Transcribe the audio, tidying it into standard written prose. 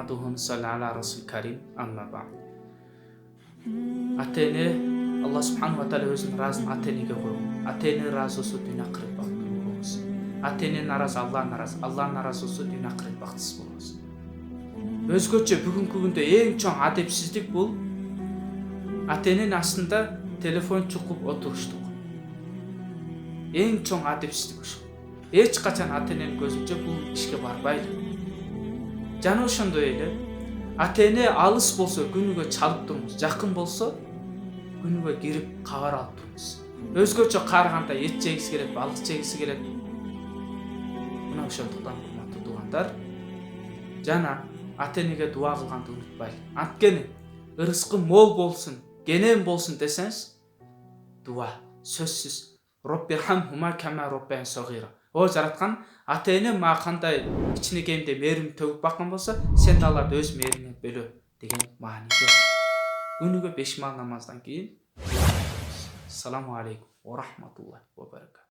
نحمده ونصلي على رسول الكريم أما بعد. Ата-эне Алла субхану ва тааля өзүнүн ыраазын ата-энеге койгон. Ата-эне ыраазы болсо дүйнө акырет бактылуу болобуз. Ата-эне наразы, Алла наразы болсо дүйнө акырет бактысыз болобуз. Өзгөчө бүгүнкү күндө эң чоң адепсиздик бул ата-эненин астында телефон чукуп отуруштук. Эң чоң адепсиздик ушул. Эч качан ата-эненин көзүнчө бул ишке барбайлы. Жана ошондой эле ата-эне алыс болсо күнүгө чалып туруңуз, жакын болсо күнүгө кирип кабар алып туруңуз. Өзгөчө карыганда эт жегиси келет, балык жегиси келет. Мына ошондуктан урматтуу туугандар, жана ата-энеге дуа кылганды унутпайлы. Анткени ырыскы мол болсун, кенен болсун десеңиз, дуа сөзсүз Роббирхамхума кама роббаяни сагира. О жараткан, ата-эне мага кандай кичинекейимде мээрим төгүп баккан болсо, сен да аларды өз мээриңден бөлө деген мааниде. Күнүгө 5 маал намаздан кийин Ассаламу алейкум ва рахматуллахи ва баракатух.